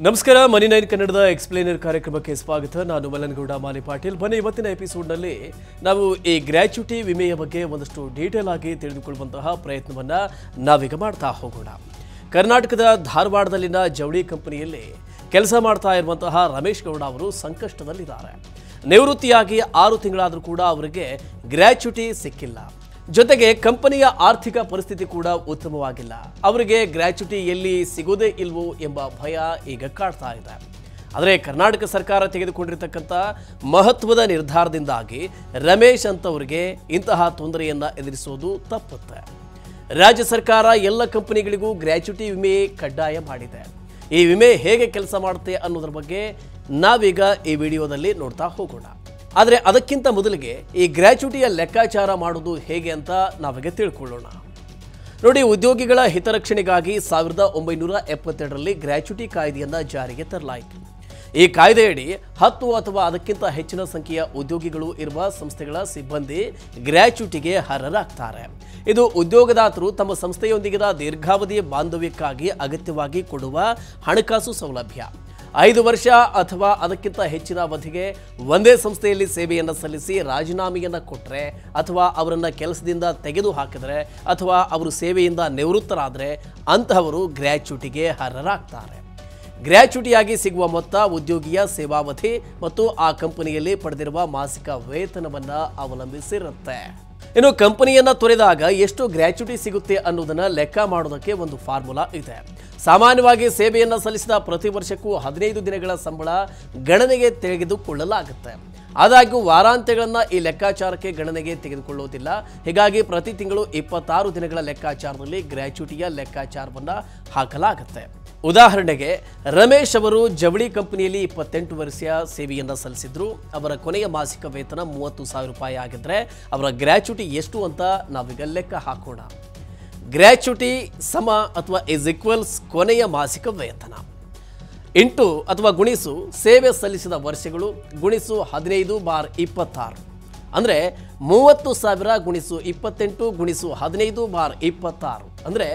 ನಮಸ್ಕಾರ ಮನಿ 9 ಕನ್ನಡದ ಎಕ್ಸ್ಪ್ಲೇನರ್ ಕಾರ್ಯಕ್ರಮಕ್ಕೆ ಸ್ವಾಗತ. ನಾನು ಮಲ್ಲನಗೌಡ ಮಾಲಿ ಪಾಟೀಲ್. ಬನ್ನಿ ಇವತ್ತಿನ ಎಪಿಸೋಡ್ನಲ್ಲಿ ನಾವು ಈ ಗ್ರ್ಯಾಚ್ಯುಟಿ ವಿಮೆಯ ಬಗ್ಗೆ ಒಂದಷ್ಟು ಡೀಟೇಲ್ ಆಗಿ ತಿಳಿದುಕೊಳ್ಳುವಂತಹ ಪ್ರಯತ್ನವನ್ನು ನಾವೀಗ ಮಾಡ್ತಾ ಹೋಗೋಣ. ಕರ್ನಾಟಕದ ಧಾರವಾಡದಲ್ಲಿನ ಜವಳಿ ಕಂಪನಿಯಲ್ಲಿ ಕೆಲಸ ಮಾಡ್ತಾ ಇರುವಂತಹ ರಮೇಶ್ ಗೌಡ ಅವರು ಸಂಕಷ್ಟದಲ್ಲಿದ್ದಾರೆ. ನಿವೃತ್ತಿಯಾಗಿ 6 ತಿಂಗಳಾದರೂ ಕೂಡ ಅವರಿಗೆ ಗ್ರ್ಯಾಚ್ಯುಟಿ ಸಿಕ್ಕಿಲ್ಲ. ಜೊತೆಗೆ ಕಂಪನಿಯ ಆರ್ಥಿಕ ಪರಿಸ್ಥಿತಿ ಕೂಡ ಉತ್ತಮವಾಗಿಲ್ಲ. ಅವರಿಗೆ ಗ್ರ್ಯಾಚ್ಯುಟಿ ಎಲ್ಲಿ ಸಿಗೋದೇ ಇಲ್ವೋ ಎಂಬ ಭಯ ಈಗ ಕಾಡ್ತಾ ಇದೆ. ಆದರೆ ಕರ್ನಾಟಕ ಸರ್ಕಾರ ತೆಗೆದುಕೊಂಡಿರತಕ್ಕಂಥ ಮಹತ್ವದ ನಿರ್ಧಾರದಿಂದಾಗಿ ರಮೇಶ್ ಅಂತವರಿಗೆ ಇಂತಹ ತೊಂದರೆಯನ್ನು ಎದುರಿಸೋದು ತಪ್ಪುತ್ತೆ. ರಾಜ್ಯ ಸರ್ಕಾರ ಎಲ್ಲ ಕಂಪನಿಗಳಿಗೂ ಗ್ರ್ಯಾಚ್ಯುಟಿ ವಿಮೆ ಕಡ್ಡಾಯ ಮಾಡಿದೆ. ಈ ವಿಮೆ ಹೇಗೆ ಕೆಲಸ ಮಾಡುತ್ತೆ ಅನ್ನೋದ್ರ ಬಗ್ಗೆ ನಾವೀಗ ಈ ವಿಡಿಯೋದಲ್ಲಿ ನೋಡ್ತಾ ಹೋಗೋಣ. ಆದರೆ ಅದಕ್ಕಿಂತ ಮೊದಲಿಗೆ ಈ ಗ್ರ್ಯಾಚ್ಯುಟಿಯ ಲೆಕ್ಕಾಚಾರ ಮಾಡೋದು ಹೇಗೆ ಅಂತ ನಾವೀಗ ತಿಳ್ಕೊಳ್ಳೋಣ. ನೋಡಿ, ಉದ್ಯೋಗಿಗಳ ಹಿತರಕ್ಷಣೆಗಾಗಿ 1972ರಲ್ಲಿ ಗ್ರ್ಯಾಚ್ಯುಟಿ ಕಾಯ್ದೆಯನ್ನು ಜಾರಿಗೆ ತರಲಾಯಿತು. ಈ ಕಾಯ್ದೆಯಡಿ 10 ಅಥವಾ ಅದಕ್ಕಿಂತ ಹೆಚ್ಚಿನ ಸಂಖ್ಯೆಯ ಉದ್ಯೋಗಿಗಳು ಇರುವ ಸಂಸ್ಥೆಗಳ ಸಿಬ್ಬಂದಿ ಗ್ರ್ಯಾಚ್ಯುಟಿಗೆ ಅರ್ಹರಾಗ್ತಾರೆ. ಇದು ಉದ್ಯೋಗದಾತರು ತಮ್ಮ ಸಂಸ್ಥೆಯೊಂದಿಗಿನ ದೀರ್ಘಾವಧಿ ಬಾಂಧವ್ಯಕ್ಕಾಗಿ ಅಗತ್ಯವಾಗಿ ಕೊಡುವ ಹಣಕಾಸು ಸೌಲಭ್ಯ. 5 ವರ್ಷ ಅಥವಾ ಅದಕ್ಕಿಂತ ಹೆಚ್ಚಿನ ಅವಧಿಗೆ ಒಂದೇ ಸಂಸ್ಥೆಯಲ್ಲಿ ಸೇವೆಯನ್ನು ಸಲ್ಲಿಸಿ ರಾಜೀನಾಮೆಯನ್ನು ಕೊಟ್ಟರೆ ಅಥವಾ ಅವರನ್ನು ಕೆಲಸದಿಂದ ತೆಗೆದು ಹಾಕಿದರೆ ಅಥವಾ ಅವರು ಸೇವೆಯಿಂದ ನಿವೃತ್ತರಾದರೆ ಅಂತಹವರು ಗ್ರ್ಯಾಚ್ಯುಟಿಗೆ ಅರ್ಹರಾಗ್ತಾರೆ. ಗ್ರ್ಯಾಚ್ಯುಟಿಯಾಗಿ ಸಿಗುವ ಮೊತ್ತ ಉದ್ಯೋಗಿಯ ಸೇವಾವಧಿ ಮತ್ತು ಆ ಕಂಪನಿಯಲ್ಲಿ ಪಡೆದಿರುವ ಮಾಸಿಕ ವೇತನವನ್ನು ಅವಲಂಬಿಸಿರುತ್ತೆ. ಇನ್ನು ಕಂಪನಿಯನ್ನು ತೊರೆದಾಗ ಎಷ್ಟು ಗ್ರ್ಯಾಚ್ಯುಟಿ ಸಿಗುತ್ತೆ ಅನ್ನೋದನ್ನು ಲೆಕ್ಕ ಮಾಡೋದಕ್ಕೆ ಒಂದು ಫಾರ್ಮುಲಾ ಇದೆ. ಸಾಮಾನ್ಯವಾಗಿ ಸೇವೆಯನ್ನು ಸಲ್ಲಿಸಿದ ಪ್ರತಿ ವರ್ಷಕ್ಕೂ 15 ದಿನಗಳ ಸಂಬಳ ಗಣನೆಗೆ ತೆಗೆದುಕೊಳ್ಳಲಾಗುತ್ತೆ. ಆದಾಗ್ಯೂ ವಾರಾಂತ್ಯಗಳನ್ನು ಈ ಲೆಕ್ಕಾಚಾರಕ್ಕೆ ಗಣನೆಗೆ ತೆಗೆದುಕೊಳ್ಳುವುದಿಲ್ಲ. ಹೀಗಾಗಿ ಪ್ರತಿ ತಿಂಗಳು 26 ದಿನಗಳ ಲೆಕ್ಕಾಚಾರದಲ್ಲಿ ಗ್ರ್ಯಾಚ್ಯುಟಿಯ ಲೆಕ್ಕಾಚಾರವನ್ನು ಹಾಕಲಾಗುತ್ತೆ. ಉದಾಹರಣೆಗೆ, ರಮೇಶ್ ಅವರು ಜವಳಿ ಕಂಪನಿಯಲ್ಲಿ 28 ವರ್ಷ ಸೇವೆಯನ್ನು ಸಲ್ಲಿಸಿದ್ರು. ಅವರ ಕೊನೆಯ ಮಾಸಿಕ ವೇತನ 30,000 ರೂಪಾಯಿ ಆಗಿದ್ರೆ ಅವರ ಗ್ರ್ಯಾಚ್ಯುಟಿ ಎಷ್ಟು ಅಂತ ನಾವೀಗ ಲೆಕ್ಕ ಹಾಕೋಣ. ಗ್ರ್ಯಾಚ್ಯುಟಿ ಸಮ ಅಥವಾ ಇಸ್ ಈಕ್ವಲ್ಸ್ ಕೊನೆಯ ಮಾಸಿಕ ವೇತನ ಇಂಟು ಅಥವಾ ಗುಣಿಸು ಸೇವೆ ಸಲ್ಲಿಸಿದ ವರ್ಷಗಳು ಗುಣಿಸು 15/26 ಅಂದರೆ 30,000 ಗುಣಿಸು 28 ಗುಣಿಸು 15/26 ಅಂದರೆ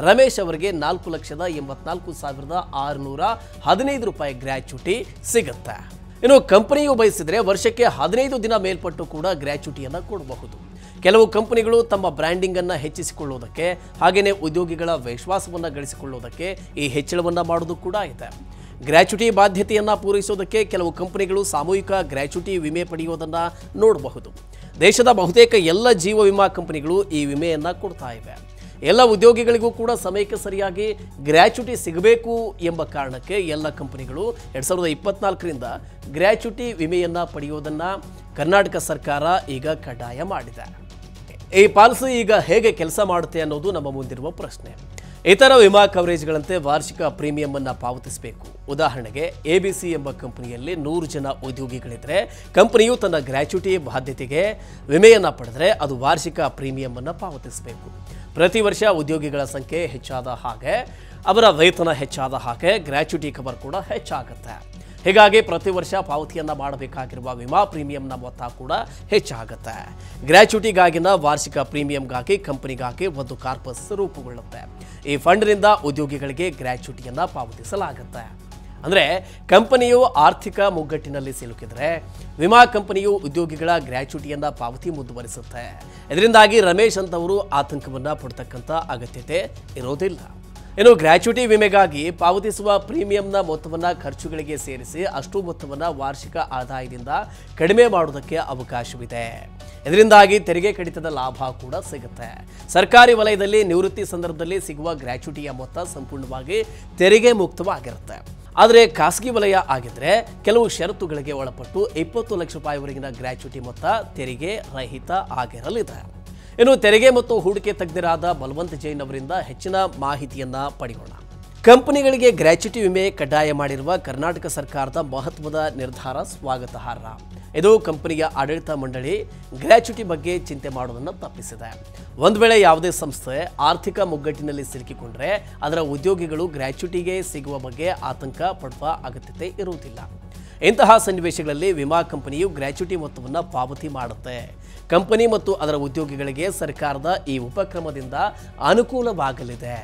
ರಮೇಶ್ ಅವರಿಗೆ 4,84,615 ರೂಪಾಯಿ ಗ್ರ್ಯಾಚ್ಯುಟಿ ಸಿಗುತ್ತೆ. ಇನ್ನು ಕಂಪನಿಯು ಬಯಸಿದರೆ ವರ್ಷಕ್ಕೆ 15 ದಿನ ಮೇಲ್ಪಟ್ಟು ಕೂಡ ಗ್ರ್ಯಾಚ್ಯುಟಿಯನ್ನು ಕೊಡಬಹುದು. ಕೆಲವು ಕಂಪನಿಗಳು ತಮ್ಮ ಬ್ರ್ಯಾಂಡಿಂಗ್ ಅನ್ನು ಹೆಚ್ಚಿಸಿಕೊಳ್ಳುವುದಕ್ಕೆ ಹಾಗೆಯೇ ಉದ್ಯೋಗಿಗಳ ವಿಶ್ವಾಸವನ್ನು ಗಳಿಸಿಕೊಳ್ಳುವುದಕ್ಕೆ ಈ ಹೆಚ್ಚಳವನ್ನು ಮಾಡೋದು ಕೂಡ ಇದೆ. ಗ್ರ್ಯಾಚ್ಯುಟಿ ಬಾಧ್ಯತೆಯನ್ನು ಪೂರೈಸೋದಕ್ಕೆ ಕೆಲವು ಕಂಪನಿಗಳು ಸಾಮೂಹಿಕ ಗ್ರ್ಯಾಚ್ಯುಟಿ ವಿಮೆ ಪಡೆಯುವುದನ್ನು ನೋಡಬಹುದು. ದೇಶದ ಬಹುತೇಕ ಎಲ್ಲ ಜೀವ ವಿಮಾ ಕಂಪನಿಗಳು ಈ ವಿಮೆಯನ್ನು ಕೊಡ್ತಾ ಇವೆ. ಎಲ್ಲ ಉದ್ಯೋಗಿಗಳಿಗೂ ಕೂಡ ಸಮಯಕ್ಕೆ ಸರಿಯಾಗಿ ಗ್ರ್ಯಾಚ್ಯುಟಿ ಸಿಗಬೇಕು ಎಂಬ ಕಾರಣಕ್ಕೆ ಎಲ್ಲ ಕಂಪನಿಗಳು 2024ರಿಂದ ಗ್ರ್ಯಾಚ್ಯುಟಿ ವಿಮೆಯನ್ನು ಪಡೆಯುವುದನ್ನು ಕರ್ನಾಟಕ ಸರ್ಕಾರ ಈಗ ಕಡ್ಡಾಯ ಮಾಡಿದೆ. ಈ ಪಾಲಿಸಿ ಈಗ ಹೇಗೆ ಕೆಲಸ ಮಾಡುತ್ತೆ ಅನ್ನೋದು ನಮ್ಮ ಮುಂದಿರುವ ಪ್ರಶ್ನೆ. ಇತರ ವಿಮಾ ಕವರೇಜ್ಗಳಂತೆ ವಾರ್ಷಿಕ ಪ್ರೀಮಿಯಂ ಅನ್ನು ಪಾವತಿಸಬೇಕು. ಉದಾಹರಣೆಗೆ, ABC ಎಂಬ ಕಂಪನಿಯಲ್ಲಿ 100 ಜನ ಉದ್ಯೋಗಿಗಳಿದ್ರೆ ಕಂಪನಿಯು ತನ್ನ ಗ್ರ್ಯಾಚ್ಯುಟಿ ಬಾಧ್ಯತೆಗೆ ವಿಮೆಯನ್ನು ಪಡೆದರೆ ಅದು ವಾರ್ಷಿಕ ಪ್ರೀಮಿಯಂ ಅನ್ನು ಪಾವತಿಸಬೇಕು. ಪ್ರತಿ ವರ್ಷ ಉದ್ಯೋಗಿಗಳ ಸಂಖ್ಯೆ ಹೆಚ್ಚಾದ ಹಾಗೆ ಅವರ ವೇತನ ಹೆಚ್ಚಾದ ಹಾಗೆ ಗ್ರ್ಯಾಚ್ಯುಟಿ ಕವರ್ ಕೂಡ ಹೆಚ್ಚಾಗುತ್ತೆ. ಹೀಗಾಗಿ ಪ್ರತಿ ವರ್ಷ ಪಾವತಿಯನ್ನು ಮಾಡಬೇಕಾಗಿರುವ ವಿಮಾ ಪ್ರೀಮಿಯಂನ ಮೊತ್ತ ಕೂಡ ಹೆಚ್ಚಾಗುತ್ತೆ. ಗ್ರ್ಯಾಚ್ಯುಟಿಗಾಗಿನ ವಾರ್ಷಿಕ ಪ್ರೀಮಿಯಂಗಾಗಿ ಕಂಪನಿಗಾಗಿ ಒಂದು ಕಾರ್ಪಸ್ ರೂಪುಗೊಳ್ಳುತ್ತೆ. ಈ ಫಂಡ್ನಿಂದ ಉದ್ಯೋಗಿಗಳಿಗೆ ಗ್ರ್ಯಾಚ್ಯುಟಿಯನ್ನು ಪಾವತಿಸಲಾಗುತ್ತೆ. ಅಂದರೆ ಕಂಪನಿಯು ಆರ್ಥಿಕ ಮುಗ್ಗಟ್ಟಿನಲ್ಲಿ ಸಿಲುಕಿದರೆ ವಿಮಾ ಕಂಪನಿಯು ಉದ್ಯೋಗಿಗಳ ಗ್ರ್ಯಾಚ್ಯುಟಿಯನ್ನು ಪಾವತಿ ಮುಂದುವರಿಸುತ್ತೆ. ಇದರಿಂದಾಗಿ ರಮೇಶ್ ಅಂತವರು ಆತಂಕವನ್ನು ಪಡ್ತಕ್ಕಂಥ ಅಗತ್ಯತೆ ಇರೋದಿಲ್ಲ. ಇನ್ನು ಗ್ರ್ಯಾಚ್ಯುಟಿ ವಿಮೆಗಾಗಿ ಪಾವತಿಸುವ ಪ್ರೀಮಿಯಂನ ಮೊತ್ತವನ್ನು ಖರ್ಚುಗಳಿಗೆ ಸೇರಿಸಿ ಅಷ್ಟು ಮೊತ್ತವನ್ನು ವಾರ್ಷಿಕ ಆದಾಯದಿಂದ ಕಡಿಮೆ ಮಾಡುವುದಕ್ಕೆ ಅವಕಾಶವಿದೆ. ಇದರಿಂದಾಗಿ ತೆರಿಗೆ ಕಡಿತದ ಲಾಭ ಕೂಡ ಸಿಗುತ್ತೆ. ಸರ್ಕಾರಿ ವಲಯದಲ್ಲಿ ನಿವೃತ್ತಿ ಸಂದರ್ಭದಲ್ಲಿ ಸಿಗುವ ಗ್ರ್ಯಾಚ್ಯುಟಿಯ ಮೊತ್ತ ಸಂಪೂರ್ಣವಾಗಿ ತೆರಿಗೆ ಮುಕ್ತವಾಗಿರುತ್ತೆ. ಆದರೆ ಖಾಸಗಿ ವಲಯ ಆಗಿದ್ರೆ ಕೆಲವು ಷರತ್ತುಗಳಿಗೆ ಒಳಪಟ್ಟು 20 ಲಕ್ಷ ರೂಪಾಯಿವರೆಗಿನ ಗ್ರ್ಯಾಚ್ಯುಟಿ ಮೊತ್ತ ತೆರಿಗೆ ರಹಿತ ಆಗಿರಲಿದೆ. ಇನ್ನು ತೆರಿಗೆ ಮತ್ತು ಹೂಡಿಕೆ ತಜ್ಞರಾದ ಬಲವಂತ್ ಜೈನ್ ಅವರಿಂದ ಹೆಚ್ಚಿನ ಮಾಹಿತಿಯನ್ನ ಪಡೆಯೋಣ. ಕಂಪನಿಗಳಿಗೆ ಗ್ರ್ಯಾಚ್ಯುಟಿ ವಿಮೆ ಕಡ್ಡಾಯ ಮಾಡಿರುವ ಕರ್ನಾಟಕ ಸರ್ಕಾರದ ಮಹತ್ವದ ನಿರ್ಧಾರ ಸ್ವಾಗತಾರ್ಹ. ಇದು ಕಂಪನಿಯ ಆಡಳಿತ ಮಂಡಳಿ ಗ್ರ್ಯಾಚ್ಯುಟಿ ಬಗ್ಗೆ ಚಿಂತೆ ಮಾಡುವುದನ್ನು ತಪ್ಪಿಸಿದೆ. ಒಂದು ವೇಳೆ ಯಾವುದೇ ಸಂಸ್ಥೆ ಆರ್ಥಿಕ ಮುಗ್ಗಟ್ಟಿನಲ್ಲಿ ಸಿಲುಕಿಕೊಂಡ್ರೆ ಅದರ ಉದ್ಯೋಗಿಗಳು ಗ್ರ್ಯಾಚ್ಯುಟಿಗೆ ಸಿಗುವ ಬಗ್ಗೆ ಆತಂಕ ಪಡುವ ಅಗತ್ಯತೆ ಇರುವುದಿಲ್ಲ. ಇಂತಹ ಸನ್ನಿವೇಶಗಳಲ್ಲಿ ವಿಮಾ ಕಂಪನಿಯು ಗ್ರ್ಯಾಚ್ಯುಟಿ ಮೊತ್ತವನ್ನು ಪಾವತಿ ಮಾಡುತ್ತೆ. ಕಂಪನಿ ಮತ್ತು ಅದರ ಉದ್ಯೋಗಿಗಳಿಗೆ ಸರ್ಕಾರದ ಈ ಉಪಕ್ರಮದಿಂದ ಅನುಕೂಲವಾಗಲಿದೆ.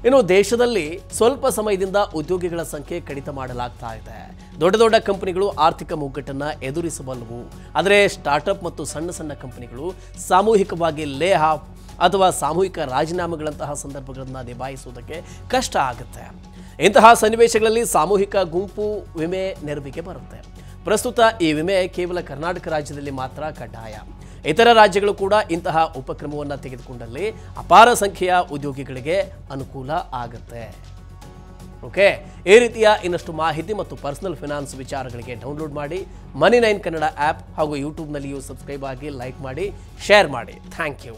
ಇನ್ನು ದೇಶದಲ್ಲಿ ಸ್ವಲ್ಪ ಸಮಯದಿಂದ ಉದ್ಯೋಗಿಗಳ ಸಂಖ್ಯೆ ಕಡಿತ ಮಾಡಲಾಗ್ತಾ ಇದೆ. ದೊಡ್ಡ ದೊಡ್ಡ ಕಂಪನಿಗಳು ಆರ್ಥಿಕ ಮುಗ್ಗಟ್ಟನ್ನು ಎದುರಿಸಬಲ್ಲವು. ಆದರೆ ಸ್ಟಾರ್ಟ್ಅಪ್ ಮತ್ತು ಸಣ್ಣ ಸಣ್ಣ ಕಂಪನಿಗಳು ಸಾಮೂಹಿಕವಾಗಿ ಲೇ ಆಫ್ ಅಥವಾ ಸಾಮೂಹಿಕ ರಾಜೀನಾಮೆಗಳಂತಹ ಸಂದರ್ಭಗಳನ್ನು ನಿಭಾಯಿಸುವುದಕ್ಕೆ ಕಷ್ಟ ಆಗುತ್ತೆ. ಇಂತಹ ಸನ್ನಿವೇಶಗಳಲ್ಲಿ ಸಾಮೂಹಿಕ ಗುಂಪು ವಿಮೆ ನೆರವಿಗೆ ಬರುತ್ತೆ. ಪ್ರಸ್ತುತ ಈ ವಿಮೆ ಕೇವಲ ಕರ್ನಾಟಕ ರಾಜ್ಯದಲ್ಲಿ ಮಾತ್ರ ಕಡ್ಡಾಯ. ಇತರ ರಾಜ್ಯಗಳು ಕೂಡ ಇಂತಹ ಉಪಕ್ರಮವನ್ನು ತೆಗೆದುಕೊಂಡಲ್ಲಿ ಅಪಾರ ಸಂಖ್ಯೆಯ ಉದ್ಯೋಗಿಗಳಿಗೆ ಅನುಕೂಲ ಆಗುತ್ತೆ. ಓಕೆ, ಈ ರೀತಿಯ ಇನ್ನಷ್ಟು ಮಾಹಿತಿ ಮತ್ತು ಪರ್ಸನಲ್ ಫಿನಾನ್ಸ್ ವಿಚಾರಗಳಿಗೆ ಡೌನ್ಲೋಡ್ ಮಾಡಿ Money9 ಕನ್ನಡ ಆ್ಯಪ್ ಹಾಗೂ ಯೂಟ್ಯೂಬ್ನಲ್ಲಿಯೂ ಸಬ್ಸ್ಕ್ರೈಬ್ ಆಗಿ, ಲೈಕ್ ಮಾಡಿ, ಶೇರ್ ಮಾಡಿ. Thank you.